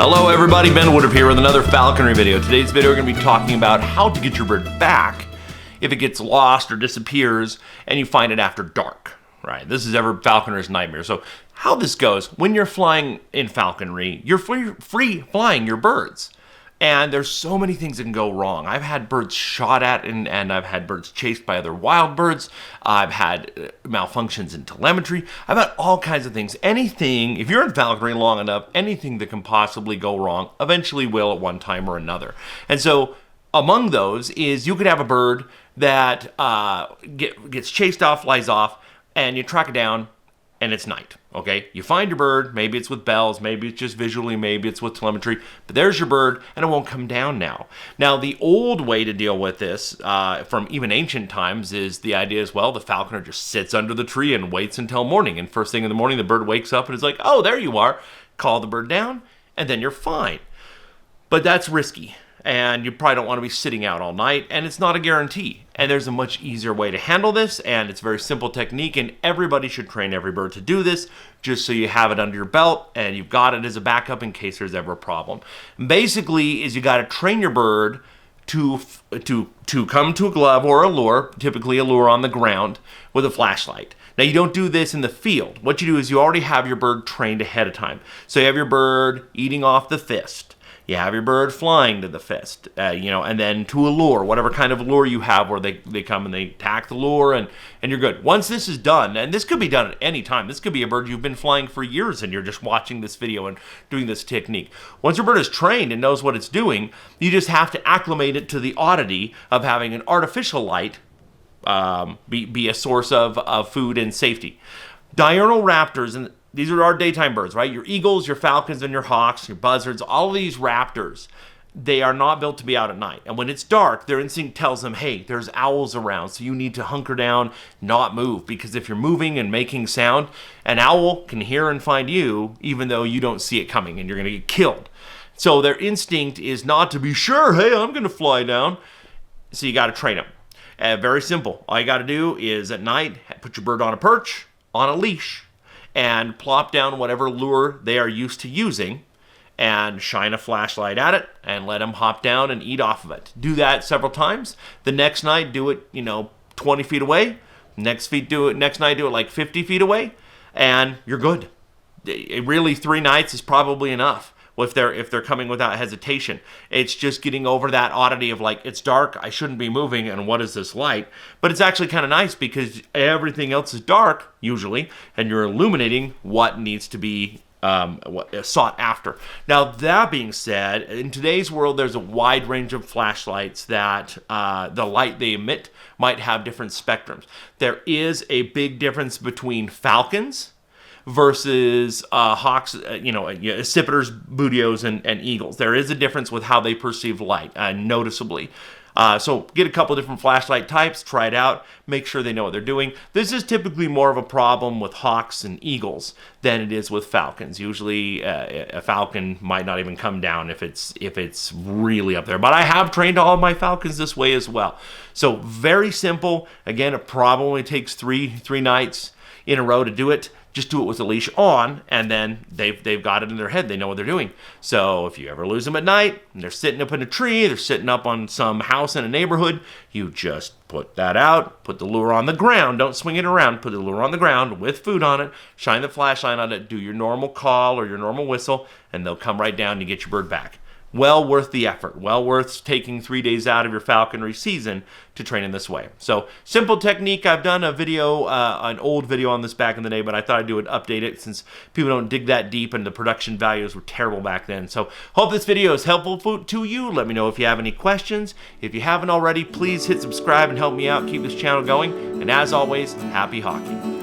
Hello everybody, Ben Woodruff here with another falconry video. Today's video we're going to be talking about how to get your bird back if it gets lost or disappears and you find it after dark. Right, this is every falconer's nightmare. So how this goes, when you're flying in falconry, you're free flying your birds. And there's so many things that can go wrong. I've had birds shot at and I've had birds chased by other wild birds. I've had malfunctions in telemetry. I've had all kinds of things. Anything, if you're in falconry long enough, anything that can possibly go wrong eventually will at one time or another. And so among those is you could have a bird that gets chased off, flies off, and you track it down and it's night. Okay, you find your bird, maybe it's with bells, maybe it's just visually, maybe it's with telemetry, but there's your bird and it won't come down now. Now, the old way to deal with this from even ancient times is the idea as well, the falconer just sits under the tree and waits until morning, and first thing in the morning the bird wakes up and is like, oh, there you are, call the bird down, and then you're fine. But that's risky, and you probably don't want to be sitting out all night, and it's not a guarantee. And there's a much easier way to handle this, and it's a very simple technique, and everybody should train every bird to do this, just so you have it under your belt, and you've got it as a backup in case there's ever a problem. Basically, is you got to train your bird to come to a glove or a lure, typically a lure on the ground, with a flashlight. Now, you don't do this in the field. What you do is you already have your bird trained ahead of time. So you have your bird eating off the fist. You have your bird flying to the fist, and then to a lure, whatever kind of lure you have where they come and they tack the lure and you're good. Once this is done, and this could be done at any time. This could be a bird you've been flying for years and you're just watching this video and doing this technique. Once your bird is trained and knows what it's doing, you just have to acclimate it to the oddity of having an artificial light be a source of food and safety. Diurnal raptors, and these are our daytime birds, right? Your eagles, your falcons, and your hawks, your buzzards, all of these raptors, they are not built to be out at night. And when it's dark, their instinct tells them, hey, there's owls around, so you need to hunker down, not move. Because if you're moving and making sound, an owl can hear and find you, even though you don't see it coming, and you're going to get killed. So their instinct is not to be sure, hey, I'm going to fly down. So you got to train them. Very simple. All you got to do is at night, put your bird on a perch, on a leash, and plop down whatever lure they are used to using and shine a flashlight at it and let them hop down and eat off of it. Do that several times. The next night, do it, 20 feet away. Next night, do it like 50 feet away, and you're good. Really, 3 nights is probably enough. If they're coming without hesitation. It's just getting over that oddity of like, it's dark, I shouldn't be moving, and what is this light? But it's actually kind of nice because everything else is dark, usually, and you're illuminating what needs to be sought after. Now, that being said, in today's world, there's a wide range of flashlights that the light they emit might have different spectrums. There is a big difference between falcons versus hawks, accipiters, budios, and eagles. There is a difference with how they perceive light, noticeably. So get a couple different flashlight types, try it out, make sure they know what they're doing. This is typically more of a problem with hawks and eagles than it is with falcons. Usually a falcon might not even come down if it's really up there. But I have trained all of my falcons this way as well. So very simple. Again, it probably takes three nights in a row to do it. Just do it with the leash on, and then they've got it in their head. They know what they're doing. So if you ever lose them at night, and they're sitting up in a tree, they're sitting up on some house in a neighborhood, you just put that out, put the lure on the ground. Don't swing it around. Put the lure on the ground with food on it. Shine the flashlight on it. Do your normal call or your normal whistle, and they'll come right down and you get your bird back. Well worth the effort. Well worth taking 3 days out of your falconry season to train in this way. So, simple technique. I've done a video, an old video on this back in the day, but I thought I'd do it, update it, since people don't dig that deep and the production values were terrible back then. So, hope this video is helpful to you. Let me know if you have any questions. If you haven't already, please hit subscribe and help me out, keep this channel going. And as always, happy hawking.